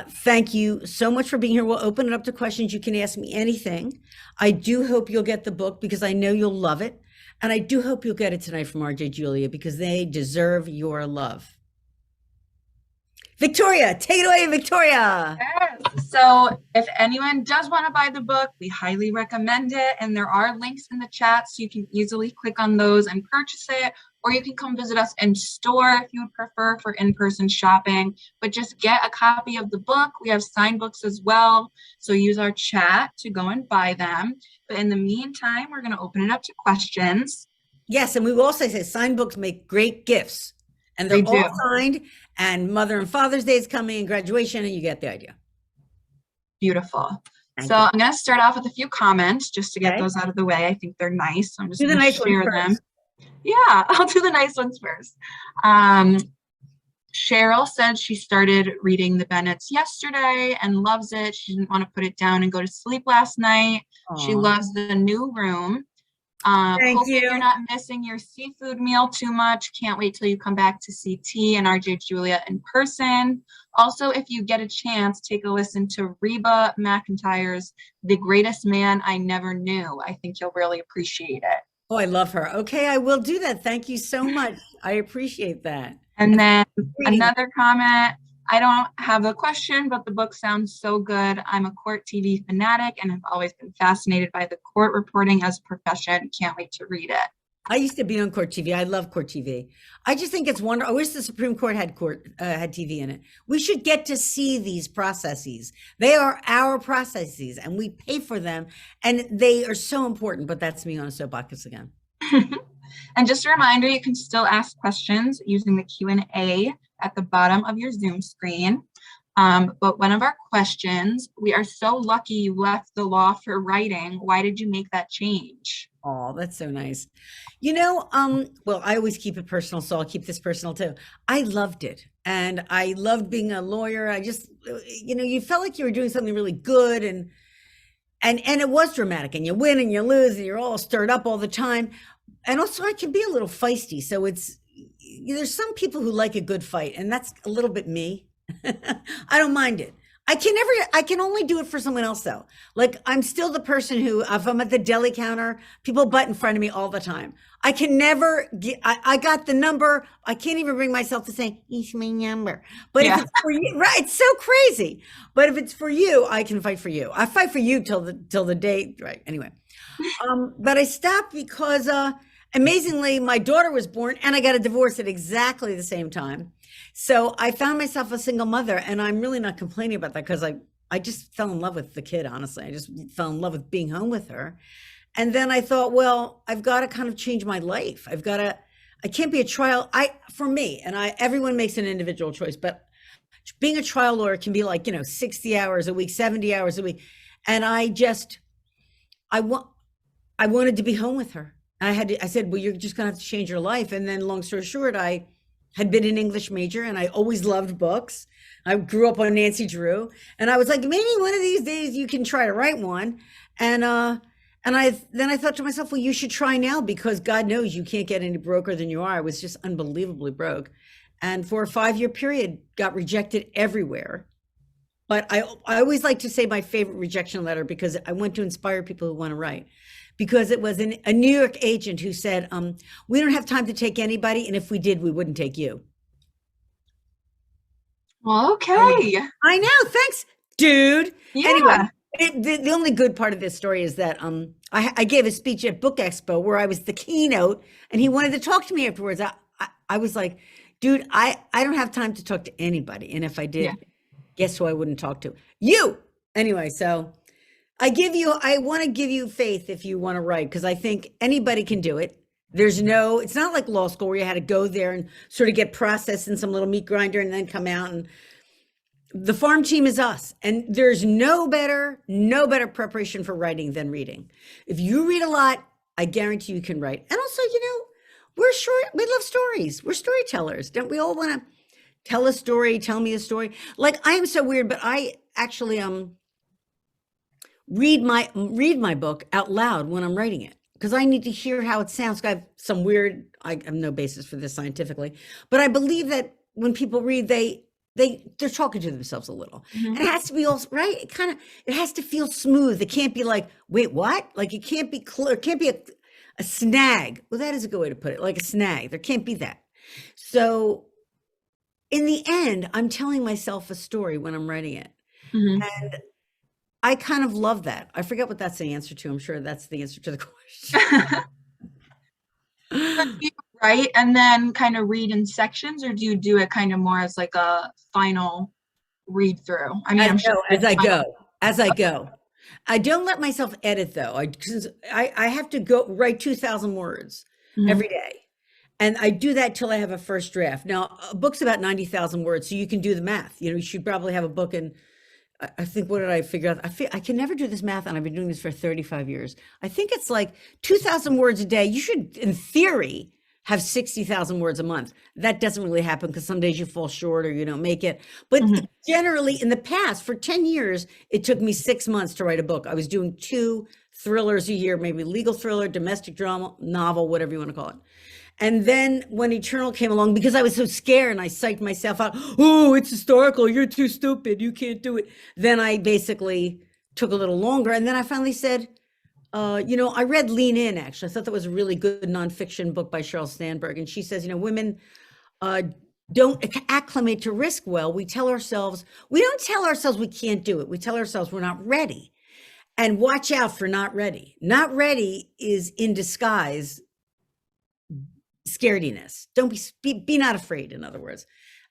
Thank you so much for being here. We'll open it up to questions. You can ask me anything. I do hope you'll get the book because I know you'll love it. And I do hope you'll get it tonight from RJ Julia because they deserve your love. Victoria, take it away, Victoria. Yes. So if anyone does want to buy the book, we highly recommend it. And there are links in the chat so you can easily click on those and purchase it. Or you can come visit us in store if you would prefer for in-person shopping. But just get a copy of the book. We have signed books as well. So use our chat to go and buy them. But in the meantime, we're going to open it up to questions. Yes, and we will also say signed books make great gifts. And they're all signed. And Mother and Father's Day is coming and graduation, and you get the idea. Beautiful. So I'm going to start off with a few comments just to get those out of the way. I think they're nice. So I'm just going to share them. Yeah, I'll do the nice ones first. Cheryl said she started reading the Bennetts yesterday and loves it. She didn't want to put it down and go to sleep last night. Aww. She loves the new room. Hoping you're not missing your seafood meal too much. Can't wait till you come back to see T and RJ Julia in person. Also, if you get a chance, take a listen to Reba McEntire's The Greatest Man I Never Knew. I think you'll really appreciate it. Oh, I love her. Okay, I will do that. Thank you so much. I appreciate that. And then another comment. I don't have a question, but the book sounds so good. I'm a court TV fanatic and have always been fascinated by the court reporting as a profession. Can't wait to read it. I used to be on court TV. I love court TV. I just think it's wonderful. I wish the Supreme Court had TV in it. We should get to see these processes. They are our processes and we pay for them and they are so important, but that's me on a soapbox again. And just a reminder, you can still ask questions using the Q&A at the bottom of your Zoom screen. But one of our questions, we are so lucky you left the law for writing. Why did you make that change? Oh, that's so nice. You know, well, I always keep it personal, so I'll keep this personal too. I loved it. And I loved being a lawyer. I just, you know, you felt like you were doing something really good. And And it was dramatic, and you win and you lose and you're all stirred up all the time. And also I can be a little feisty. So there's some people who like a good fight, and that's a little bit me. I don't mind it. I can only do it for someone else though. Like I'm still the person who, if I'm at the deli counter, people butt in front of me all the time. I can never get, I got the number. I can't even bring myself to say, it's my number. But if it's for you, right, it's so crazy. But if it's for you, I can fight for you. I fight for you till the day, right? Anyway. But I stopped because, amazingly, my daughter was born and I got a divorce at exactly the same time. So I found myself a single mother, and I'm really not complaining about that because I just fell in love with the kid, honestly. I just fell in love with being home with her. And then I thought, well, I've got to kind of change my life. I can't be a trial, for me, and everyone makes an individual choice, but being a trial lawyer can be like, 60 hours a week, 70 hours a week. And I wanted to be home with her. I said, well, you're just gonna have to change your life. And then long story short, I had been an English major and I always loved books. I grew up on Nancy Drew, and I was like, maybe one of these days you can try to write one. And I thought to myself, well, you should try now, because God knows you can't get any broker than you are. I was just unbelievably broke. And for a 5-year period, got rejected everywhere. But I always like to say my favorite rejection letter, because I want to inspire people who want to write. Because it was a New York agent who said, we don't have time to take anybody, and if we did, we wouldn't take you. Well, okay. I know. Thanks, dude. Yeah. Anyway, the only good part of this story is that I gave a speech at Book Expo where I was the keynote, and he wanted to talk to me afterwards. I was like, dude, I don't have time to talk to anybody. And if I did, guess who I wouldn't talk to? You. Anyway, so I want to give you faith if you want to write, because I think anybody can do it. It's not like law school where you had to go there and sort of get processed in some little meat grinder and then come out. And the farm team is us. And there's no better preparation for writing than reading. If you read a lot, I guarantee you can write. And also, we love stories. We're storytellers. Don't we all want to tell a story, tell me a story? Like, I am so weird, but I actually, read my book out loud when I'm writing it, because I need to hear how it sounds. I have no basis for this scientifically, but I believe that when people read, they're talking to themselves a little. Mm-hmm. And it has to be all right. It has to feel smooth. It can't be like, wait, what? Like, it can't be clear. It can't be a snag. Well, that is a good way to put it. Like a snag. There can't be that. So in the end, I'm telling myself a story when I'm writing it. Mm-hmm. And I kind of love that. I forget what that's the answer to. I'm sure that's the answer to the question. Do you write and then kind of read in sections, or do you do it kind of more as like a final read through? I mean, as I go. I don't let myself edit though. I have to go write 2,000 words every day. And I do that till I have a first draft. Now, a book's about 90,000 words, so you can do the math. You should probably have a book in, I think, what did I figure out? I can never do this math, and I've been doing this for 35 years. I think it's like 2,000 words a day. You should, in theory, have 60,000 words a month. That doesn't really happen because some days you fall short or you don't make it. But generally, in the past, for 10 years, it took me 6 months to write a book. I was doing 2 thrillers a year, maybe legal thriller, domestic drama, novel, whatever you want to call it. And then when Eternal came along, because I was so scared and I psyched myself out, oh, it's historical, you're too stupid, you can't do it. Then I basically took a little longer. And then I finally said, I read Lean In, actually. I thought that was a really good nonfiction book by Sheryl Sandberg. And she says, women don't acclimate to risk well. We don't tell ourselves we can't do it. We tell ourselves we're not ready. And watch out for not ready. Not ready is in disguise scarediness. Don't be not afraid, in other words.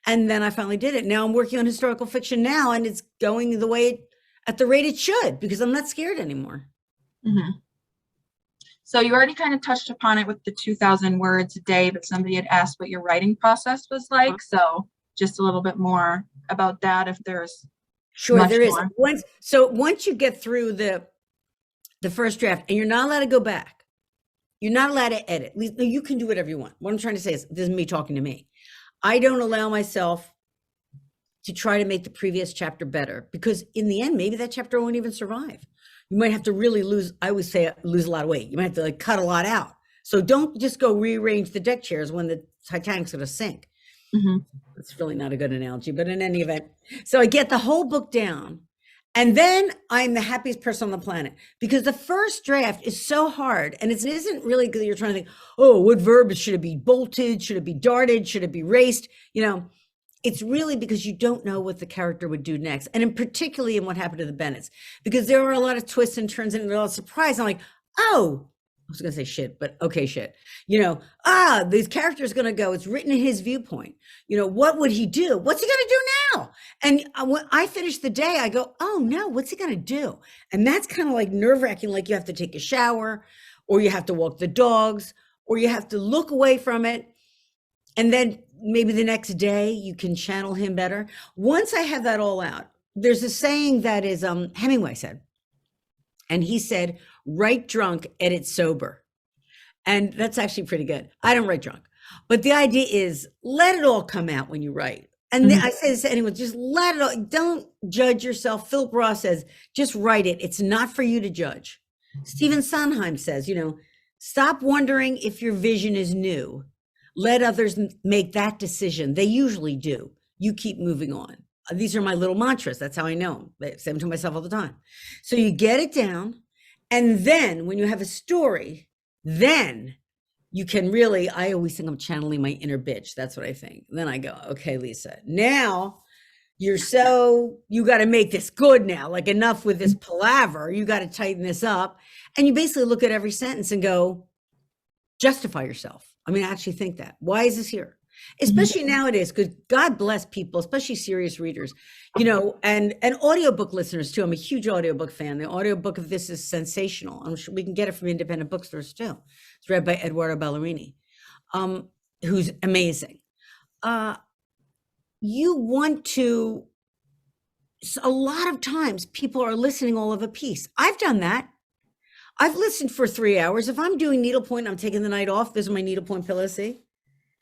And then I finally did it. Now I'm working on historical fiction now, and it's going at the rate it should, because I'm not scared anymore. Mm-hmm. So you already kind of touched upon it with the 2,000 words a day, but somebody had asked what your writing process was like. So just a little bit more about that, if there's Sure, there is. Once you get through the first draft, and you're not allowed to go back, you're not allowed to edit. You can do whatever you want. What I'm trying to say is, this is me talking to me. I don't allow myself to try to make the previous chapter better, because in the end, maybe that chapter won't even survive. You might have to really lose, I always say lose a lot of weight. You might have to like cut a lot out. So don't just go rearrange the deck chairs when the Titanic's going to sink. It's really not a good analogy, but in any event, so I get the whole book down, and then I'm the happiest person on the planet, because the first draft is so hard, and it isn't really good. You're trying to think, oh, what verb should it be? Bolted? Should it be darted? Should it be raced? You know, it's really because you don't know what the character would do next, and in particularly in what happened to the Bennetts, because there are a lot of twists and turns and a lot of surprise. I'm like, oh, I was going to say shit, but okay, shit. You know, this character is going to go. It's written in his viewpoint. You know, what would he do? What's he going to do now? And when I finish the day, I go, oh no, what's he going to do? And that's kind of like nerve wracking. Like you have to take a shower, or you have to walk the dogs, or you have to look away from it. And then maybe the next day you can channel him better. Once I have that all out, there's a saying that is Hemingway said, and he said, write drunk, edit sober. And that's actually pretty good. I don't write drunk, but the idea is let it all come out when you write. And I say this to anyone, just let it all, don't judge yourself. Philip Roth says, just write it. It's not for you to judge. Stephen Sondheim says, you know, stop wondering if your vision is new. Let others make that decision. They usually do. You keep moving on. These are my little mantras. That's how I know them. I say them to myself all the time. So you get it down. And then when you have a story, then you can really, I always think I'm channeling my inner bitch. That's what I think. And then I go, okay, Lisa, now you got to make this good now. Like enough with this palaver. You got to tighten this up. And you basically look at every sentence and go, justify yourself. I mean, I actually think that. Why is this here? Especially nowadays, because God bless people, especially serious readers, you know, and audiobook listeners too. I'm a huge audiobook fan. The audiobook of this is sensational. I'm sure we can get it from independent bookstores too. It's read by Eduardo Ballerini, who's amazing. You want to, a lot of times people are listening all of a piece. I've done that. I've listened for 3 hours. If I'm doing needlepoint, I'm taking the night off. This is my needlepoint pillow, see?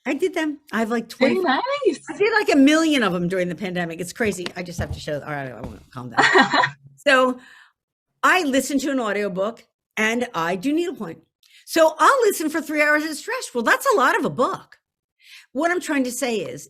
I did them. I have like 20. Very nice. I did like 1 million of them during the pandemic. It's crazy. I just have to show. All right, I won't calm down. So I listen to an audiobook and I do needlepoint. So I'll listen for 3 hours at stretch. Well, that's a lot of a book. What I'm trying to say is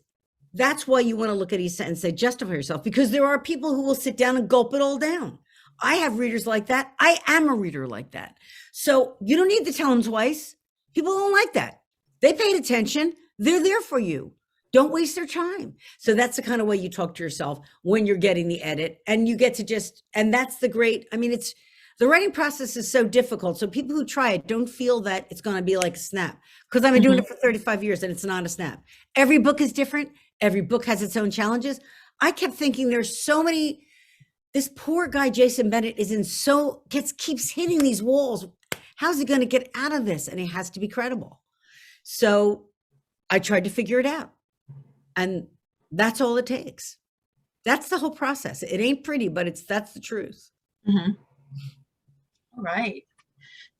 that's why you want to look at each sentence and say, justify yourself, because there are people who will sit down and gulp it all down. I have readers like that. I am a reader like that. So you don't need to tell them twice. People don't like that. They paid attention. They're there for you. Don't waste their time. So that's the kind of way you talk to yourself when you're getting the edit, and you get to just, and that's the great, I mean, it's, the writing process is so difficult. So people who try it don't feel that it's going to be like a snap, because I've been doing it for 35 years and it's not a snap. Every book is different. Every book has its own challenges. I kept thinking there's so many, this poor guy, Jason Bennett, keeps hitting these walls. How's he going to get out of this? And he has to be credible. So I tried to figure it out, and that's all it takes. That's the whole process. It ain't pretty, but that's the truth. All right.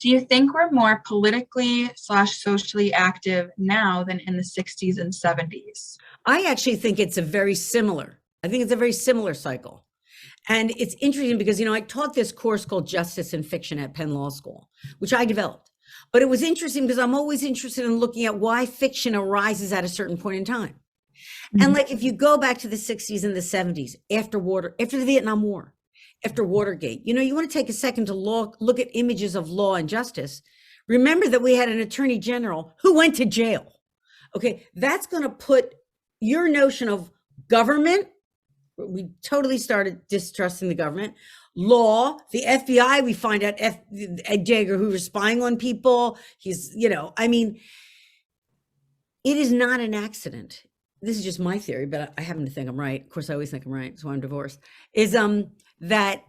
Do you think we're more politically/socially active now than in the 60s and 70s? I actually think it's a very similar cycle. And it's interesting because, you know, I taught this course called Justice in Fiction at Penn Law School, which I developed. But it was interesting because I'm always interested in looking at why fiction arises at a certain point in time. And like, if you go back to the 60s and the 70s, after the Vietnam War, after Watergate, you know, you want to take a second to look at images of law and justice. Remember that we had an attorney general who went to jail. Okay, that's going to put your notion of government, we totally started distrusting the government. Law, the FBI, we find out Ed Jaeger, who was spying on people. He's, you know, I mean, it is not an accident. This is just my theory, but I happen to think I'm right. Of course, I always think I'm right, so I'm divorced. Is that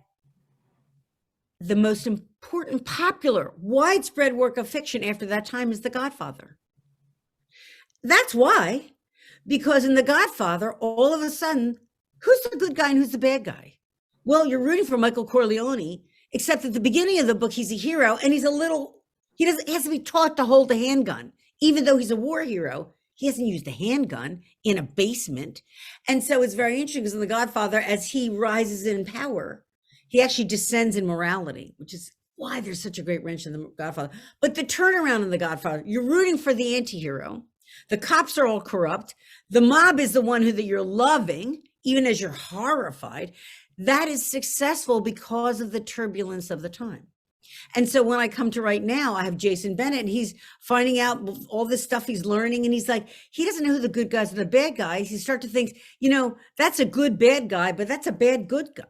the most important, popular, widespread work of fiction after that time is The Godfather. That's why, because in The Godfather, all of a sudden, who's the good guy and who's the bad guy? Well, you're rooting for Michael Corleone, except at the beginning of the book, he's a hero, and he has to be taught to hold a handgun. Even though he's a war hero, He hasn't used a handgun in a basement. And so it's very interesting because in The Godfather, as he rises in power, he actually descends in morality, which is why there's such a great wrench in The Godfather. But the turnaround in The Godfather, you're rooting for the anti-hero. The cops are all corrupt. The mob is the one that you're loving, even as you're horrified. That is successful because of the turbulence of the time. And so when I come to right now, I have Jason Bennett, and he's finding out all this stuff he's learning. And he's like, he doesn't know who the good guys and the bad guys. He starts to think, that's a good bad guy, but that's a bad good guy.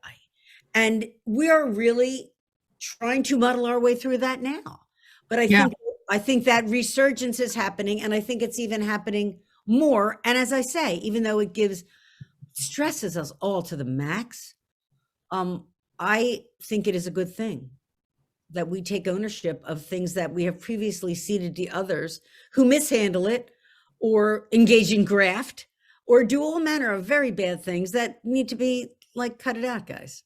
And we are really trying to muddle our way through that now. But I think that resurgence is happening, and I think it's even happening more. And as I say, even though it stresses us all to the max, I think it is a good thing that we take ownership of things that we have previously ceded to others who mishandle it or engage in graft or do all manner of very bad things that need to be cut it out, guys.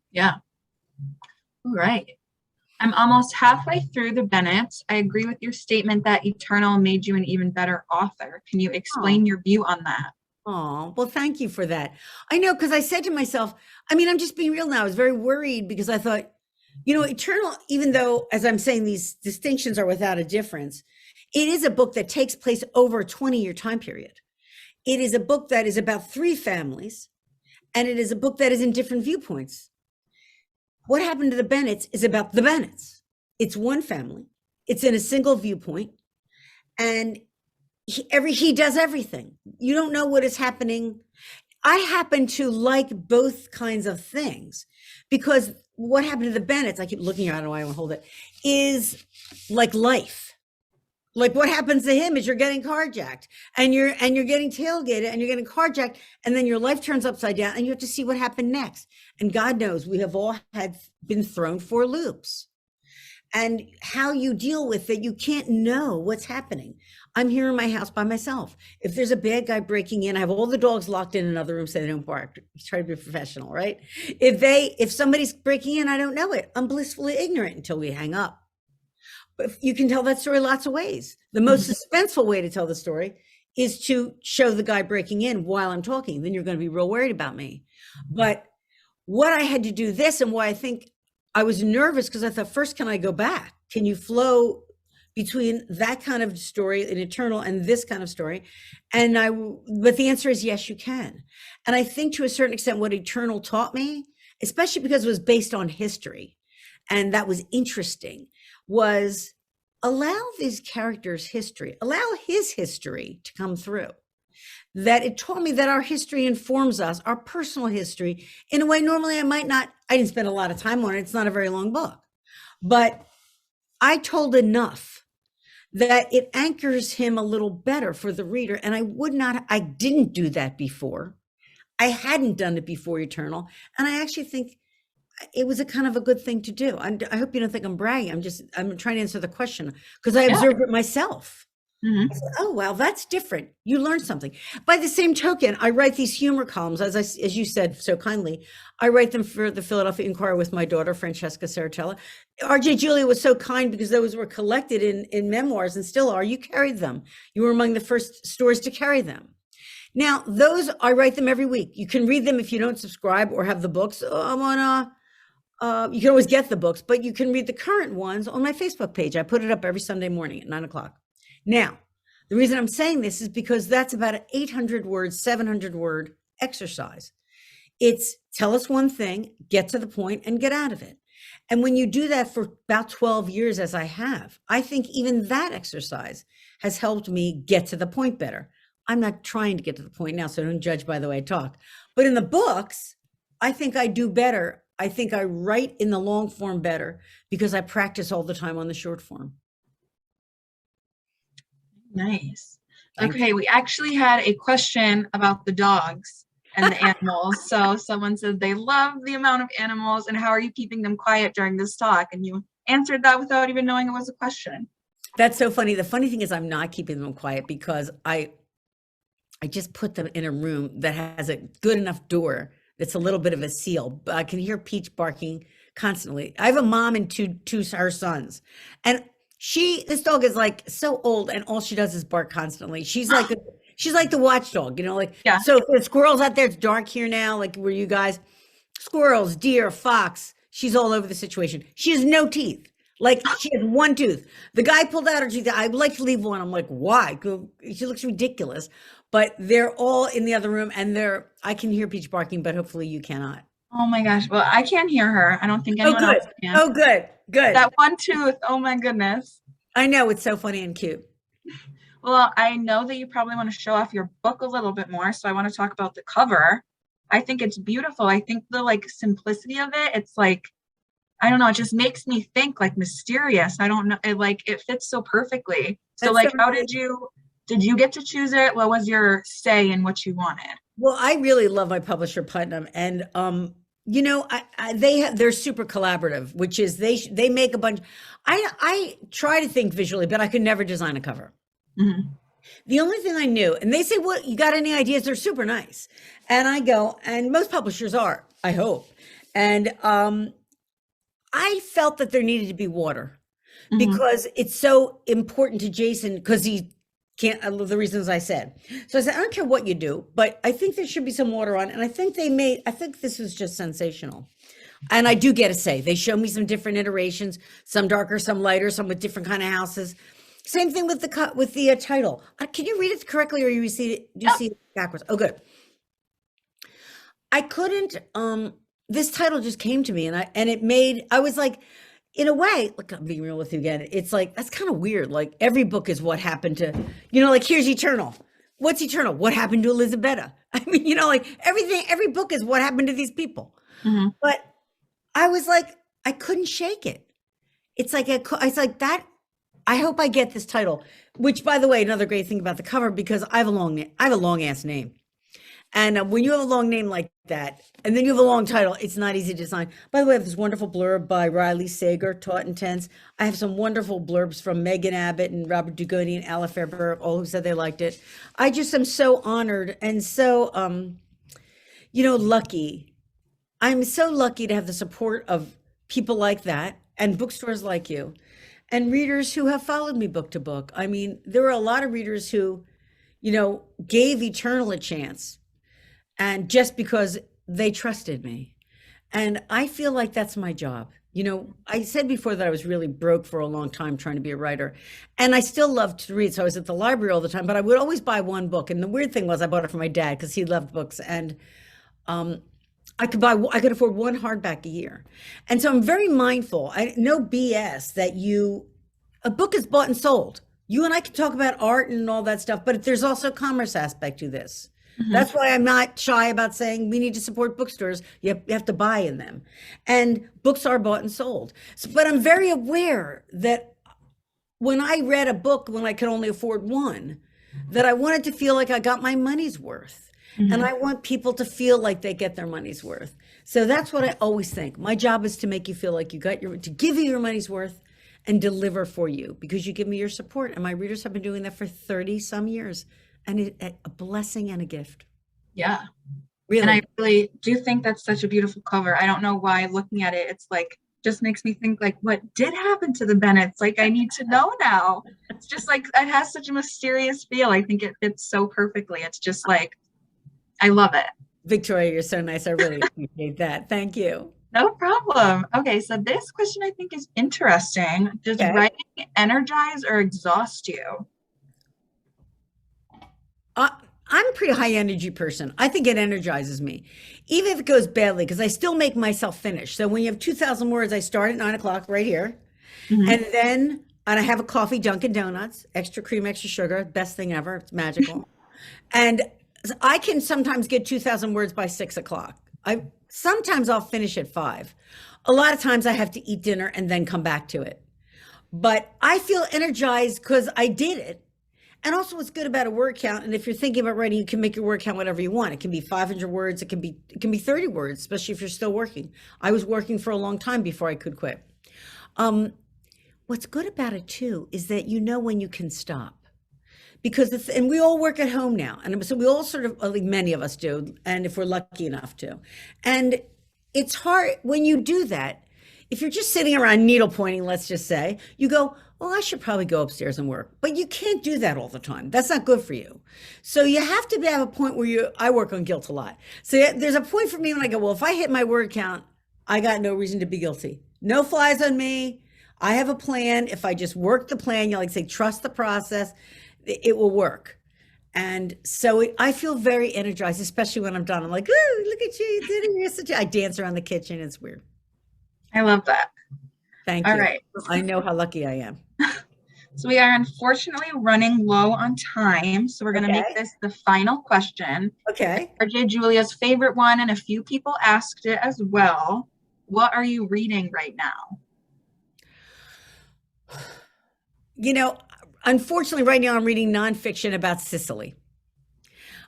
Yeah. All right. I'm almost halfway through the Bennetts. I agree with your statement that Eternal made you an even better author. Can you explain your view on that? Oh, well, thank you for that. I know, because I said to myself, I'm just being real now. I was very worried because I thought, Eternal, even though, as I'm saying, these distinctions are without a difference, it is a book that takes place over a 20-year time period. It is a book that is about 3 families, and it is a book that is in different viewpoints. What Happened to the Bennetts is about the Bennetts. It's one family. It's in a single viewpoint, and he does everything. You don't know what is happening. I happen to like both kinds of things because What Happened to the Bennetts, I keep looking at it, I don't know why I want to hold it, is like life. Like what happens to him is you're getting carjacked and you're getting tailgated and you're getting carjacked, and then your life turns upside down and you have to see what happened next. And God knows we have all been thrown for loops. And how you deal with it, you can't know what's happening. I'm here in my house by myself. If there's a bad guy breaking in, I have all the dogs locked in another room so they don't bark. Try to be professional, right? If somebody's breaking in, I don't know it. I'm blissfully ignorant until we hang up. But you can tell that story lots of ways. The most suspenseful way to tell the story is to show the guy breaking in while I'm talking. Then you're going to be real worried about me. But what I had to do this, and why I think I was nervous, because I thought, first, can I go back? Can you flow between that kind of story in Eternal and this kind of story? But the answer is yes, you can. And I think to a certain extent what Eternal taught me, especially because it was based on history, and that was interesting, was allow these characters' history, allow his history to come through. That it taught me that our history informs us, our personal history, in a way normally I didn't spend a lot of time on it. It's not a very long book, but I told enough that it anchors him a little better for the reader. And I didn't do that before. I hadn't done it before Eternal. And I actually think it was a kind of a good thing to do. I hope you don't think I'm bragging. I'm trying to answer the question because I observed it myself. I said, oh, well, that's different. You learned something. By the same token, I write these humor columns, as you said so kindly. I write them for the Philadelphia Inquirer with my daughter, Francesca Saratella. RJ Julia was so kind because those were collected in memoirs and still are. You carried them. You were among the first stores to carry them. Now, those, I write them every week. You can read them if you don't subscribe or have the books. You can always get the books, but you can read the current ones on my Facebook page. I put it up every Sunday morning at 9:00. Now, the reason I'm saying this is because that's about an 800 word, 700 word exercise. It's tell us one thing, get to the point, and get out of it. And when you do that for about 12 years, as I have, I think even that exercise has helped me get to the point better. I'm not trying to get to the point now, so don't judge by the way I talk. But in the books, I think I do better. I think I write in the long form better because I practice all the time on the short form. Nice. Okay, we actually had a question about the dogs and the animals. So someone said they love the amount of animals and how are you keeping them quiet during this talk? And you answered that without even knowing it was a question. That's so funny. The funny thing is I'm not keeping them quiet because I just put them in a room that has a good enough door that's a little bit of a seal. I can hear Peach barking constantly. I have a mom and two her sons. And This dog is like so old and all she does is bark constantly. She's like the watchdog, like, Yeah. so if there's squirrels out there, it's dark here now, like where you guys, squirrels, deer, fox, she's all over the situation. She has no teeth. Like she has one tooth. The guy pulled out her teeth. I would like to leave one. I'm like, why? She looks ridiculous. But they're all in the other room and I can hear Peach barking, but hopefully you cannot. Oh my gosh. Well, I can't hear her. I don't think Oh, anyone good. else can. Oh, good. Good. That one tooth. Oh my goodness. I know, it's so funny and cute. Well, I know that you probably want to show off your book a little bit more, so I want to talk about the cover. I think it's beautiful. I think the like simplicity of it, it's like, I don't know, it just makes me think like mysterious. I don't know, it fits so perfectly. So That's like, so how nice. did you get to choose it? What was your say in what you wanted? Well, I really love my publisher Putnam, and they're super collaborative, which is they make a bunch. I try to think visually, but I could never design a cover. Mhm. The only thing I knew, and they say, "What, you got any ideas?" They're super nice, and I go, and most publishers are, I hope, and I felt that there needed to be water Mhm. because it's so important to Jason because he can't, the reasons I said. So I said, I don't care what you do, but I think there should be some water on. And I think this was just sensational. And I do get a say. They show me some different iterations, some darker, some lighter, some with different kind of houses. Same thing with the title. Can you read it correctly or you see it? Do you see it backwards? Oh, good. I couldn't, this title just came to me and I was like, in a way, look, I'm being real with you again. It's like, that's kind of weird. Like every book is what happened to, like here's Eternal. What's Eternal? What happened to Elizabetta? I mean, like every book is what happened to these people. Mhm. But I was like, I couldn't shake it. It's like, it's like that. I hope I get this title, which by the way, another great thing about the cover, because I have a long ass name. And when you have a long name like that, and then you have a long title, it's not easy to design. By the way, I have this wonderful blurb by Riley Sager, Taught in Tense. I have some wonderful blurbs from Megan Abbott and Robert Dugoni and Ala Fairberg, all who said they liked it. I just am so honored and so, lucky. I'm so lucky to have the support of people like that and bookstores like you and readers who have followed me book to book. I mean, there were a lot of readers who, gave Eternal a chance. And just because they trusted me. And I feel like that's my job. I said before that I was really broke for a long time trying to be a writer. And I still loved to read. So I was at the library all the time, but I would always buy one book. And the weird thing was I bought it for my dad because he loved books. And I could afford one hardback a year. And so I'm very mindful. No BS that a book is bought and sold. You and I can talk about art and all that stuff, but there's also a commerce aspect to this. Mhm. That's why I'm not shy about saying we need to support bookstores. You have to buy in them. And books are bought and sold. But I'm very aware that when I read a book, when I could only afford one, that I wanted to feel like I got my money's worth. Mhm. And I want people to feel like they get their money's worth. So that's what I always think. My job is to make you feel like to give you your money's worth and deliver for you because you give me your support. And my readers have been doing that for 30 some years. And a blessing and a gift. Yeah. Really. And I really do think that's such a beautiful cover. I don't know why looking at it, it's like, just makes me think like, what did happen to the Bennetts? Like, I need to know now. It's just like, it has such a mysterious feel. I think it fits so perfectly. It's just like, I love it. Victoria, you're so nice. I really appreciate that. Thank you. No problem. Okay, so this question I think is interesting. Does writing energize or exhaust you? I'm a pretty high energy person. I think it energizes me, even if it goes badly, because I still make myself finish. So when you have 2,000 words, I start at 9:00 right here. Mm-hmm. And I have a coffee, Dunkin' Donuts, extra cream, extra sugar, best thing ever. It's magical. And I can sometimes get 2,000 words by 6:00. Sometimes I'll finish at 5. A lot of times I have to eat dinner and then come back to it. But I feel energized because I did it. And also what's good about a word count, and if you're thinking about writing, you can make your word count whatever you want. It can be 500 words, it can be 30 words, especially if you're still working. I was working for a long time before I could quit. What's good about it too is that you know when you can stop. Because and we all work at home now. And so we all sort of, I think many of us do, and if we're lucky enough to. And it's hard when you do that. If you're just sitting around needle pointing, let's just say, you go, well, I should probably go upstairs and work. But you can't do that all the time. That's not good for you. So you have to have a point where I work on guilt a lot. So there's a point for me when I go, well, if I hit my word count, I got no reason to be guilty. No flies on me. I have a plan. If I just work the plan, you like say, trust the process, it will work. And so I feel very energized, especially when I'm done. I'm like, oh, look at you did it. You're such I dance around the kitchen. It's weird. I love that. Thank you. All right. I know how lucky I am. So we are unfortunately running low on time. So we're going to make this the final question. Okay. RJ Julia's favorite one, and a few people asked it as well. What are you reading right now? You know, unfortunately, right now I'm reading nonfiction about Sicily.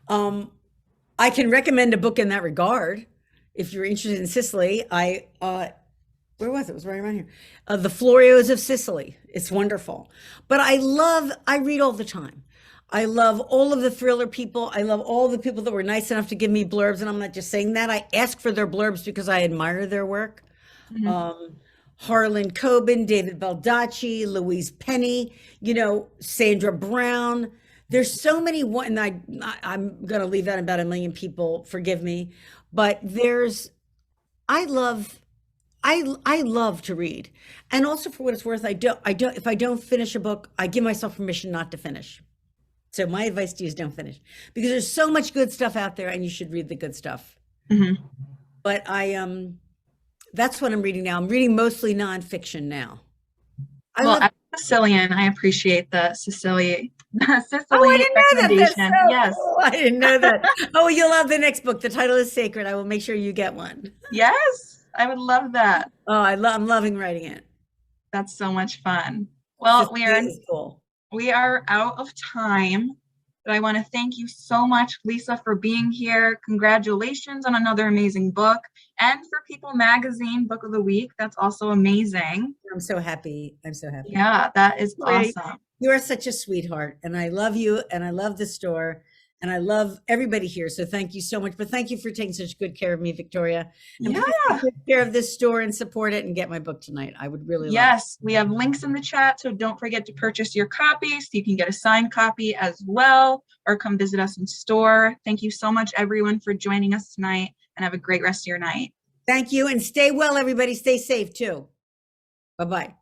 I can recommend a book in that regard if you're interested in Sicily. Where was it? It was right around here. The Florios of Sicily. It's wonderful. But I read all the time. I love all of the thriller people. I love all the people that were nice enough to give me blurbs. And I'm not just saying that. I ask for their blurbs because I admire their work. Mm-hmm. Harlan Coben, David Baldacci, Louise Penny, Sandra Brown. There's so many, and I'm going to leave out about 1 million people. Forgive me. But I love to read. And also, for what it's worth, if I don't finish a book, I give myself permission not to finish. So my advice to you is don't finish, because there's so much good stuff out there and you should read the good stuff. Mm-hmm. But that's what I'm reading now. I'm reading mostly nonfiction now. As a Sicilian, I appreciate the Sicily recommendation. I didn't know that. Yes. I didn't know that. Oh, you'll love the next book. The title is Sacred. I will make sure you get one. Yes, I would love that. Oh, I'm loving writing it. That's so much fun. Well, cool. We are out of time, but I want to thank you so much, Lisa, for being here. Congratulations on another amazing book, and for People Magazine Book of the Week. That's also amazing. I'm so happy. Yeah, that is awesome. You are such a sweetheart, and I love you, and I love the store, and I love everybody here. So thank you so much. But thank you for taking such good care of me, Victoria. And please take good care of this store and support it and get my book tonight. I would really love it. Yes, we have links in the chat, so don't forget to purchase your copy so you can get a signed copy as well, or come visit us in store. Thank you so much, everyone, for joining us tonight, and have a great rest of your night. Thank you, and stay well, everybody. Stay safe, too. Bye-bye.